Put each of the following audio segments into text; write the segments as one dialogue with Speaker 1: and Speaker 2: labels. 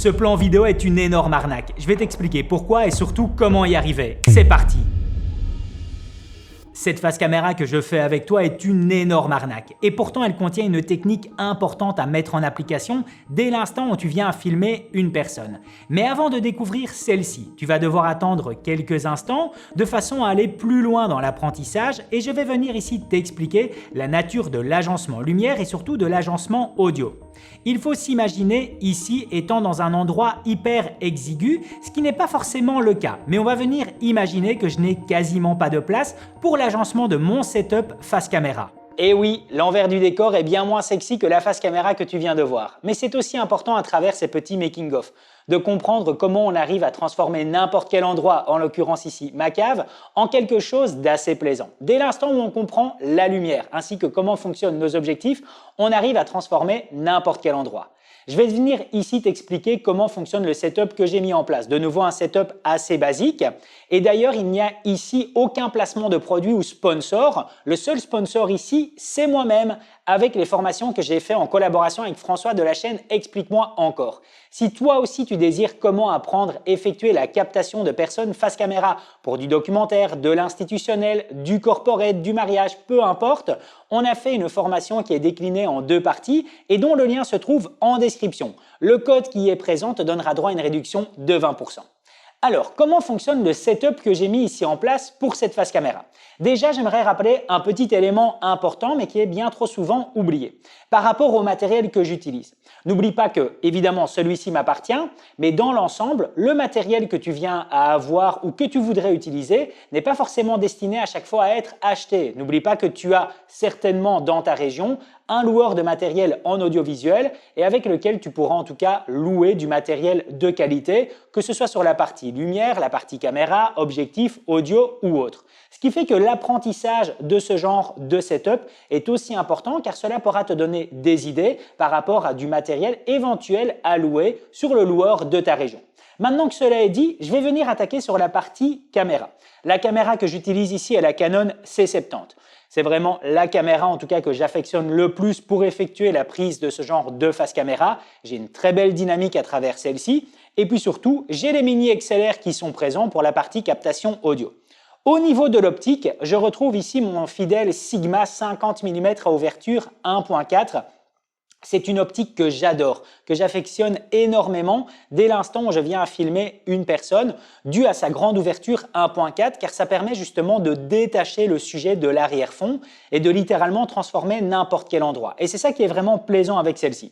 Speaker 1: Ce plan vidéo est une énorme arnaque. Je vais t'expliquer pourquoi et surtout comment y arriver. C'est parti! Cette face caméra que je fais avec toi est une énorme arnaque et pourtant elle contient une technique importante à mettre en application dès l'instant où tu viens à filmer une personne. Mais avant de découvrir celle-ci, tu vas devoir attendre quelques instants de façon à aller plus loin dans l'apprentissage et je vais venir ici t'expliquer la nature de l'agencement lumière et surtout de l'agencement audio. Il faut s'imaginer ici étant dans un endroit hyper exigu, ce qui n'est pas forcément le cas, mais on va venir imaginer que je n'ai quasiment pas de place pour l'agencement de mon setup face caméra. Et oui, l'envers du décor est bien moins sexy que la face caméra que tu viens de voir. Mais c'est aussi important à travers ces petits making-of, de comprendre comment on arrive à transformer n'importe quel endroit, en l'occurrence ici ma cave, en quelque chose d'assez plaisant. Dès l'instant où on comprend la lumière, ainsi que comment fonctionnent nos objectifs, on arrive à transformer n'importe quel endroit. Je vais venir ici t'expliquer comment fonctionne le setup que j'ai mis en place. De nouveau, un setup assez basique. Et d'ailleurs, il n'y a ici aucun placement de produit ou sponsor. Le seul sponsor ici, c'est moi-même avec les formations que j'ai fait en collaboration avec François de la chaîne Explique-moi encore. Si toi aussi tu désires comment apprendre à effectuer la captation de personnes face caméra pour du documentaire, de l'institutionnel, du corporate, du mariage, peu importe, on a fait une formation qui est déclinée en 2 parties et dont le lien se trouve en description. Le code qui y est présent te donnera droit à une réduction de 20%. Alors, comment fonctionne le setup que j'ai mis ici en place pour cette face caméra? Déjà, j'aimerais rappeler un petit élément important mais qui est bien trop souvent oublié par rapport au matériel que j'utilise. N'oublie pas que, évidemment, celui-ci m'appartient, mais dans l'ensemble, le matériel que tu viens à avoir ou que tu voudrais utiliser n'est pas forcément destiné à chaque fois à être acheté. N'oublie pas que tu as certainement dans ta région un loueur de matériel en audiovisuel et avec lequel tu pourras en tout cas louer du matériel de qualité, que ce soit sur la partie lumière, la partie caméra, objectif, audio ou autre. Ce qui fait que l'apprentissage de ce genre de setup est aussi important car cela pourra te donner des idées par rapport à du matériel éventuel à louer sur le loueur de ta région. Maintenant que cela est dit, je vais venir attaquer sur la partie caméra. La caméra que j'utilise ici est la Canon C70. C'est vraiment la caméra en tout cas que j'affectionne le plus pour effectuer la prise de ce genre de face caméra. J'ai une très belle dynamique à travers celle-ci et puis surtout, j'ai les mini XLR qui sont présents pour la partie captation audio. Au niveau de l'optique, je retrouve ici mon fidèle Sigma 50 mm à ouverture 1.4. C'est une optique que j'adore, que j'affectionne énormément dès l'instant où je viens à filmer une personne due à sa grande ouverture 1.4 car ça permet justement de détacher le sujet de l'arrière-fond et de littéralement transformer n'importe quel endroit. Et c'est ça qui est vraiment plaisant avec celle-ci.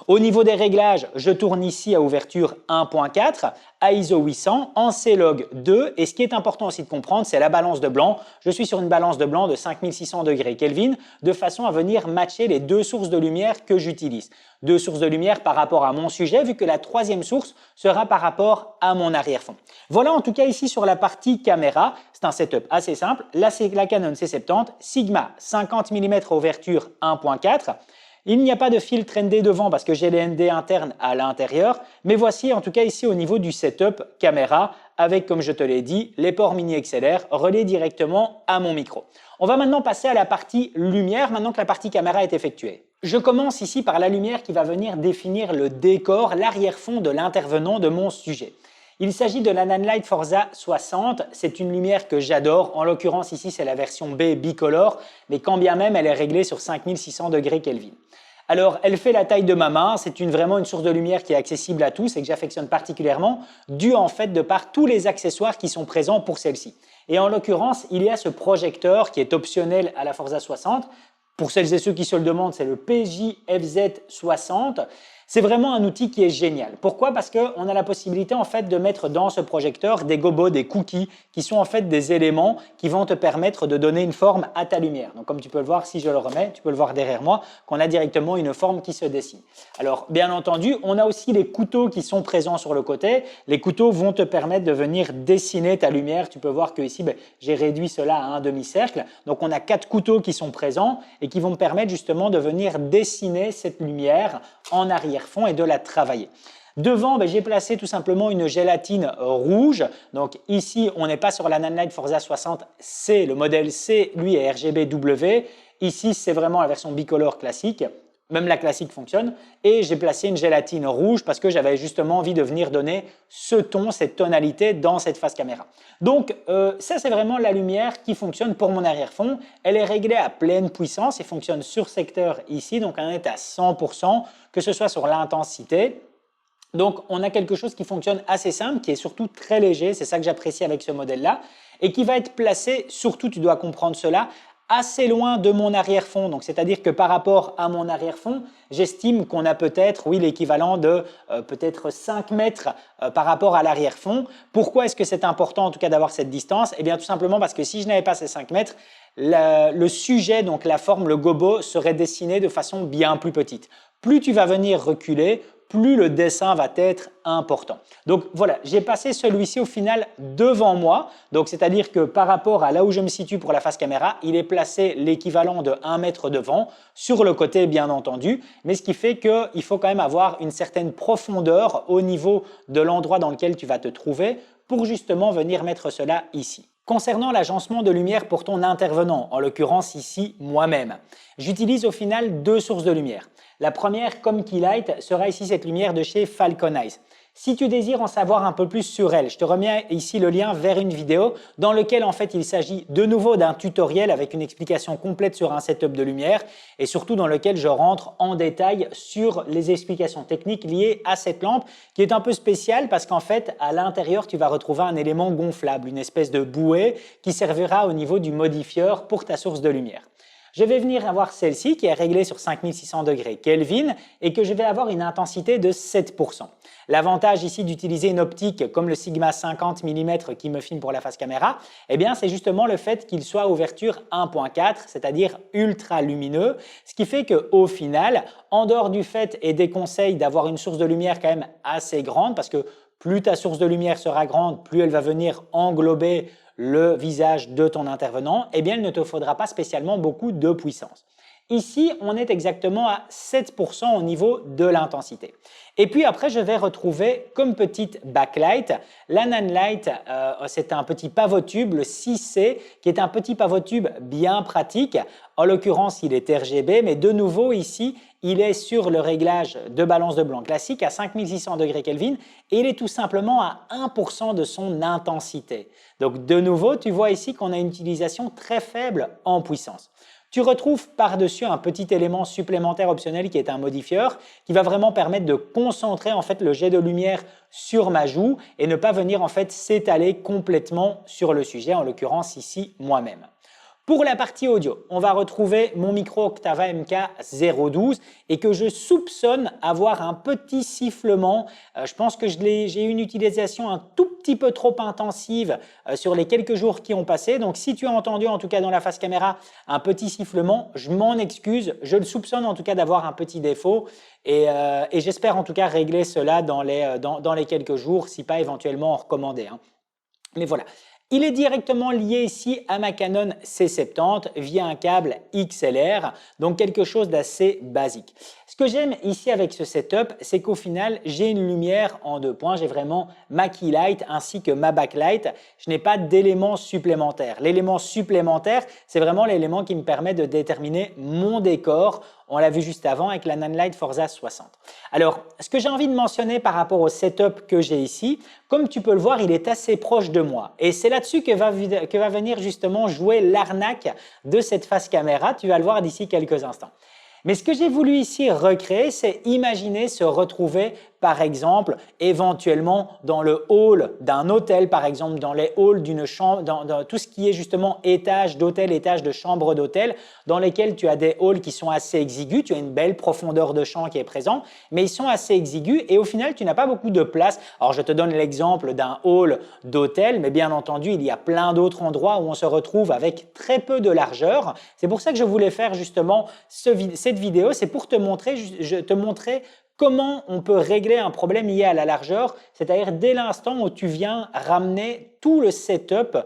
Speaker 1: Au niveau des réglages, je tourne ici à ouverture 1.4, à ISO 800, en C-Log 2 et ce qui est important aussi de comprendre, c'est la balance de blanc. Je suis sur une balance de blanc de 5600 degrés Kelvin de façon à venir matcher les 2 sources de lumière que j'utilise. 2 sources de lumière par rapport à mon sujet vu que la 3e source sera par rapport à mon arrière-fond. Voilà en tout cas ici sur la partie caméra, c'est un setup assez simple. Là c'est la Canon C70, Sigma 50 mm à ouverture 1.4. Il n'y a pas de filtre ND devant parce que j'ai les ND internes à l'intérieur, mais voici en tout cas ici au niveau du setup caméra avec, comme je te l'ai dit, les ports mini XLR reliés directement à mon micro. On va maintenant passer à la partie lumière maintenant que la partie caméra est effectuée. Je commence ici par la lumière qui va venir définir le décor, l'arrière-fond de l'intervenant de mon sujet. Il s'agit de la Nanlite Forza 60, c'est une lumière que j'adore, en l'occurrence ici c'est la version B bicolore, mais quand bien même elle est réglée sur 5600 degrés Kelvin. Alors elle fait la taille de ma main, c'est vraiment une source de lumière qui est accessible à tous et que j'affectionne particulièrement, dû en fait de par tous les accessoires qui sont présents pour celle-ci. Et en l'occurrence, il y a ce projecteur qui est optionnel à la Forza 60. Pour celles et ceux qui se le demandent, c'est le PJFZ60. C'est vraiment un outil qui est génial. Pourquoi? Parce qu'on a la possibilité en fait de mettre dans ce projecteur des gobos, des cookies qui sont en fait des éléments qui vont te permettre de donner une forme à ta lumière. Donc comme tu peux le voir, si je le remets, tu peux le voir derrière moi, qu'on a directement une forme qui se dessine. Alors bien entendu, on a aussi les couteaux qui sont présents sur le côté. Les couteaux vont te permettre de venir dessiner ta lumière. Tu peux voir que ici, j'ai réduit cela à un demi-cercle. Donc on a 4 couteaux qui sont présents et qui vont me permettre justement de venir dessiner cette lumière en arrière-fond et de la travailler. Devant, j'ai placé tout simplement une gélatine rouge. Donc ici, on n'est pas sur la Nanlite Forza 60C, le modèle C, lui est RGBW. Ici, c'est vraiment la version bicolore classique. même la classique fonctionne, et j'ai placé une gélatine rouge parce que j'avais justement envie de venir donner ce ton, cette tonalité dans cette face caméra. Donc ça c'est vraiment la lumière qui fonctionne pour mon arrière-fond. Elle est réglée à pleine puissance et fonctionne sur secteur ici, donc on est à 100%, que ce soit sur l'intensité. Donc on a quelque chose qui fonctionne assez simple, qui est surtout très léger, c'est ça que j'apprécie avec ce modèle-là, et qui va être placé, surtout tu dois comprendre cela, assez loin de mon arrière-fond. Donc, c'est-à-dire que par rapport à mon arrière-fond, j'estime qu'on a peut-être, oui, l'équivalent de peut-être 5 mètres par rapport à l'arrière-fond. Pourquoi est-ce que c'est important en tout cas d'avoir cette distance? Eh bien, tout simplement parce que si je n'avais pas ces 5 mètres, le sujet, donc la forme, le gobo, serait dessiné de façon bien plus petite. Plus tu vas venir reculer, plus le dessin va être important. Donc voilà, j'ai passé celui-ci au final devant moi. Donc c'est-à-dire que par rapport à là où je me situe pour la face caméra, il est placé l'équivalent de 1 mètre devant, sur le côté bien entendu, mais ce qui fait qu'il faut quand même avoir une certaine profondeur au niveau de l'endroit dans lequel tu vas te trouver pour justement venir mettre cela ici. Concernant l'agencement de lumière pour ton intervenant, en l'occurrence ici moi-même, j'utilise au final 2 sources de lumière. La première, comme Keylight, sera ici cette lumière de chez Falcon Eyes. Si tu désires en savoir un peu plus sur elle, je te remets ici le lien vers une vidéo dans laquelle en fait il s'agit de nouveau d'un tutoriel avec une explication complète sur un setup de lumière et surtout dans lequel je rentre en détail sur les explications techniques liées à cette lampe qui est un peu spéciale parce qu'en fait à l'intérieur tu vas retrouver un élément gonflable, une espèce de bouée qui servira au niveau du modifieur pour ta source de lumière. Je vais venir avoir celle-ci qui est réglée sur 5600 degrés Kelvin et que je vais avoir une intensité de 7%. L'avantage ici d'utiliser une optique comme le Sigma 50 mm qui me filme pour la face caméra, eh bien c'est justement le fait qu'il soit à ouverture 1.4, c'est-à-dire ultra lumineux, ce qui fait qu'au final, en dehors du fait et des conseils d'avoir une source de lumière quand même assez grande, parce que plus ta source de lumière sera grande, plus elle va venir englober le visage de ton intervenant, eh bien il ne te faudra pas spécialement beaucoup de puissance. Ici, on est exactement à 7% au niveau de l'intensité. Et puis après, je vais retrouver comme petite backlight la Nanlite, c'est un petit pavotube, le 6C, qui est un petit pavotube bien pratique. En l'occurrence, il est RGB, mais de nouveau ici, il est sur le réglage de balance de blanc classique à 5600 degrés Kelvin et il est tout simplement à 1% de son intensité. Donc de nouveau, tu vois ici qu'on a une utilisation très faible en puissance. Tu retrouves par-dessus un petit élément supplémentaire optionnel qui est un modifieur qui va vraiment permettre de concentrer en fait le jet de lumière sur ma joue et ne pas venir en fait s'étaler complètement sur le sujet, en l'occurrence ici moi-même. Pour la partie audio, on va retrouver mon micro Octava MK012 et que je soupçonne avoir un petit sifflement. Je pense que j'ai eu une utilisation un tout petit peu trop intensive sur les quelques jours qui ont passé. Donc si tu as entendu en tout cas dans la face caméra un petit sifflement, je m'en excuse. Je le soupçonne en tout cas d'avoir un petit défaut et j'espère en tout cas régler cela dans les quelques jours, si pas éventuellement en recommander. Mais voilà. Il est directement lié ici à ma Canon C70 via un câble XLR, donc quelque chose d'assez basique. Ce que j'aime ici avec ce setup, c'est qu'au final, j'ai une lumière en 2 points. J'ai vraiment ma keylight ainsi que ma backlight. Je n'ai pas d'élément supplémentaire. L'élément supplémentaire, c'est vraiment l'élément qui me permet de déterminer mon décor. On l'a vu juste avant avec la Nanlite Forza 60. Alors, ce que j'ai envie de mentionner par rapport au setup que j'ai ici, comme tu peux le voir, il est assez proche de moi. Et c'est là-dessus que va venir justement jouer l'arnaque de cette face caméra. Tu vas le voir d'ici quelques instants. Mais ce que j'ai voulu ici recréer, c'est imaginer se retrouver par exemple, éventuellement dans le hall d'un hôtel, par exemple dans les halls d'une chambre, dans tout ce qui est justement étage d'hôtel, étage de chambre d'hôtel, dans lesquels tu as des halls qui sont assez exigus, tu as une belle profondeur de champ qui est présent, mais ils sont assez exigus et au final, tu n'as pas beaucoup de place. Alors, je te donne l'exemple d'un hall d'hôtel, mais bien entendu, il y a plein d'autres endroits où on se retrouve avec très peu de largeur. C'est pour ça que je voulais faire justement cette vidéo, c'est pour te montrer comment on peut régler un problème lié à la largeur, c'est-à-dire dès l'instant où tu viens ramener tout le setup,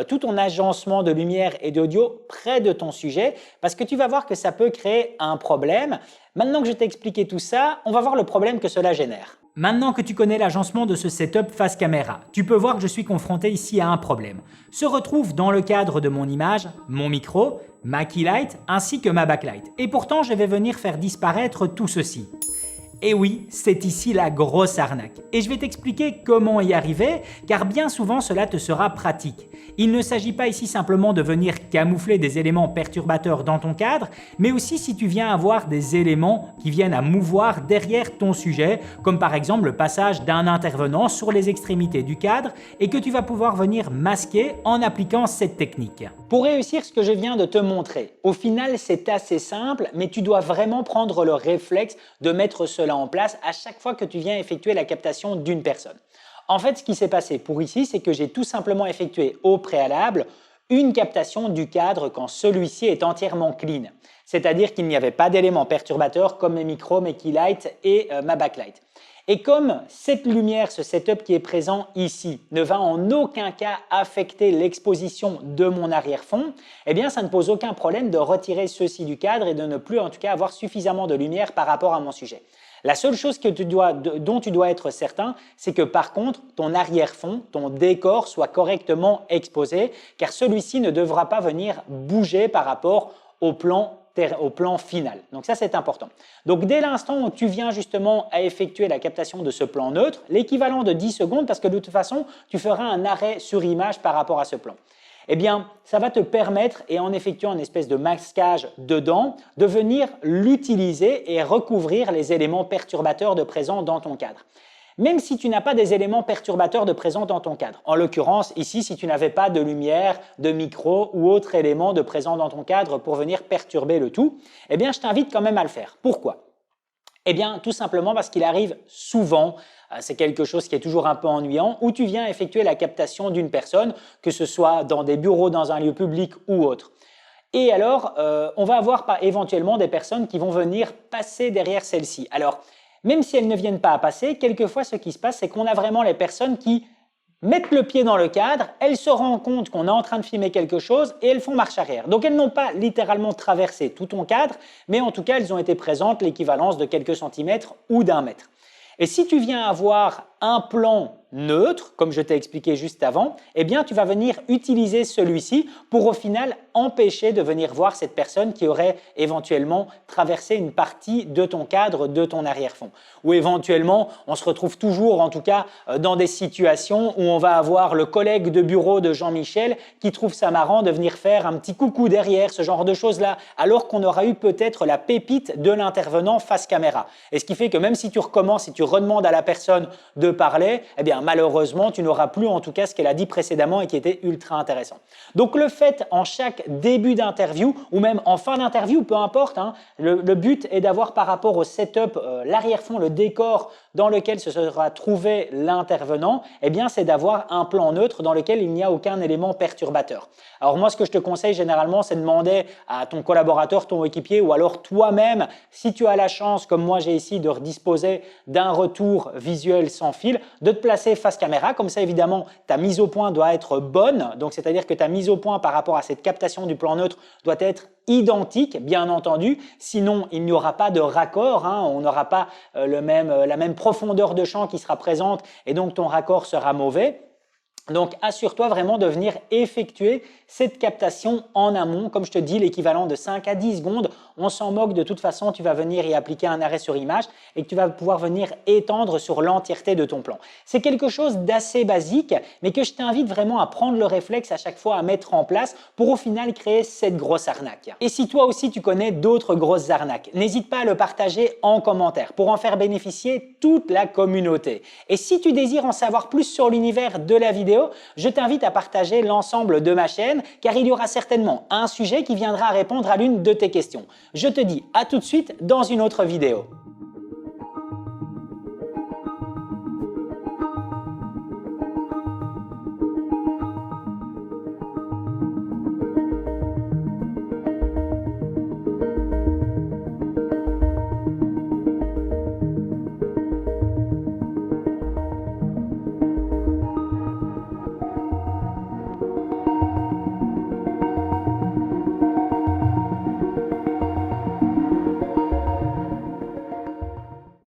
Speaker 1: tout ton agencement de lumière et d'audio près de ton sujet, parce que tu vas voir que ça peut créer un problème. Maintenant que je t'ai expliqué tout ça, on va voir le problème que cela génère. Maintenant que tu connais l'agencement de ce setup face caméra, tu peux voir que je suis confronté ici à un problème. Se retrouve dans le cadre de mon image, mon micro, ma keylight ainsi que ma backlight. Et pourtant, je vais venir faire disparaître tout ceci. Et oui, c'est ici la grosse arnaque. Et je vais t'expliquer comment y arriver, car bien souvent cela te sera pratique. Il ne s'agit pas ici simplement de venir camoufler des éléments perturbateurs dans ton cadre, mais aussi si tu viens avoir des éléments qui viennent à mouvoir derrière ton sujet, comme par exemple le passage d'un intervenant sur les extrémités du cadre et que tu vas pouvoir venir masquer en appliquant cette technique. Pour réussir ce que je viens de te montrer, au final c'est assez simple, mais tu dois vraiment prendre le réflexe de mettre cela en place à chaque fois que tu viens effectuer la captation d'une personne. En fait, ce qui s'est passé pour ici, c'est que j'ai tout simplement effectué au préalable une captation du cadre quand celui-ci est entièrement clean. C'est-à-dire qu'il n'y avait pas d'éléments perturbateurs comme mes micros, mes keylights et ma backlight. Et comme cette lumière, ce setup qui est présent ici, ne va en aucun cas affecter l'exposition de mon arrière-fond, eh bien ça ne pose aucun problème de retirer ceci du cadre et de ne plus en tout cas avoir suffisamment de lumière par rapport à mon sujet. La seule chose dont tu dois être certain, c'est que par contre, ton arrière-fond, ton décor soit correctement exposé, car celui-ci ne devra pas venir bouger par rapport au plan final. Donc ça, c'est important. Donc dès l'instant où tu viens justement à effectuer la captation de ce plan neutre, l'équivalent de 10 secondes, parce que de toute façon, tu feras un arrêt sur image par rapport à ce plan. Eh bien, ça va te permettre, et en effectuant une espèce de masquage dedans, de venir l'utiliser et recouvrir les éléments perturbateurs de présent dans ton cadre. Même si tu n'as pas des éléments perturbateurs de présent dans ton cadre. En l'occurrence, ici, si tu n'avais pas de lumière, de micro ou autre élément de présent dans ton cadre pour venir perturber le tout, eh bien, je t'invite quand même à le faire. Pourquoi ? Eh bien, tout simplement parce qu'il arrive souvent, c'est quelque chose qui est toujours un peu ennuyant, où tu viens effectuer la captation d'une personne, que ce soit dans des bureaux, dans un lieu public ou autre. Et alors, on va avoir éventuellement des personnes qui vont venir passer derrière celle-ci. Alors, même si elles ne viennent pas à passer, quelquefois ce qui se passe, c'est qu'on a vraiment les personnes qui mettent le pied dans le cadre, elles se rendent compte qu'on est en train de filmer quelque chose et elles font marche arrière. Donc elles n'ont pas littéralement traversé tout ton cadre, mais en tout cas elles ont été présentes l'équivalence de quelques centimètres ou d'un mètre. Et si tu viens avoir un plan neutre, comme je t'ai expliqué juste avant, eh bien tu vas venir utiliser celui-ci pour au final empêcher de venir voir cette personne qui aurait éventuellement traversé une partie de ton cadre, de ton arrière-fond. Ou éventuellement, on se retrouve toujours en tout cas dans des situations où on va avoir le collègue de bureau de Jean-Michel qui trouve ça marrant de venir faire un petit coucou derrière, ce genre de choses-là, alors qu'on aura eu peut-être la pépite de l'intervenant face caméra. Et ce qui fait que même si tu recommences et tu redemandes à la personne de parler, eh bien malheureusement, tu n'auras plus en tout cas ce qu'elle a dit précédemment et qui était ultra intéressant. Donc le fait en chaque début d'interview ou même en fin d'interview, peu importe, hein, le but est d'avoir par rapport au setup, l'arrière-fond, le décor dans lequel se sera trouvé l'intervenant, eh bien c'est d'avoir un plan neutre dans lequel il n'y a aucun élément perturbateur. Alors moi, ce que je te conseille généralement, c'est de demander à ton collaborateur, ton équipier ou alors toi-même, si tu as la chance, comme moi j'ai ici, de disposer d'un retour visuel sans fil, de te placer face caméra. Comme ça, évidemment, ta mise au point doit être bonne. Donc, c'est-à-dire que ta mise au point par rapport à cette captation du plan neutre doit être identique, bien entendu. Sinon, il n'y aura pas de raccord. Hein. On n'aura pas la même profondeur de champ qui sera présente et donc ton raccord sera mauvais. Donc, assure-toi vraiment de venir effectuer cette captation en amont. Comme je te dis, l'équivalent de 5 à 10 secondes. On s'en moque de toute façon, tu vas venir y appliquer un arrêt sur image et que tu vas pouvoir venir étendre sur l'entièreté de ton plan. C'est quelque chose d'assez basique, mais que je t'invite vraiment à prendre le réflexe à chaque fois à mettre en place pour au final créer cette grosse arnaque. Et si toi aussi tu connais d'autres grosses arnaques, n'hésite pas à le partager en commentaire pour en faire bénéficier toute la communauté. Et si tu désires en savoir plus sur l'univers de la vidéo, je t'invite à partager l'ensemble de ma chaîne car il y aura certainement un sujet qui viendra répondre à l'une de tes questions. Je te dis à tout de suite dans une autre vidéo.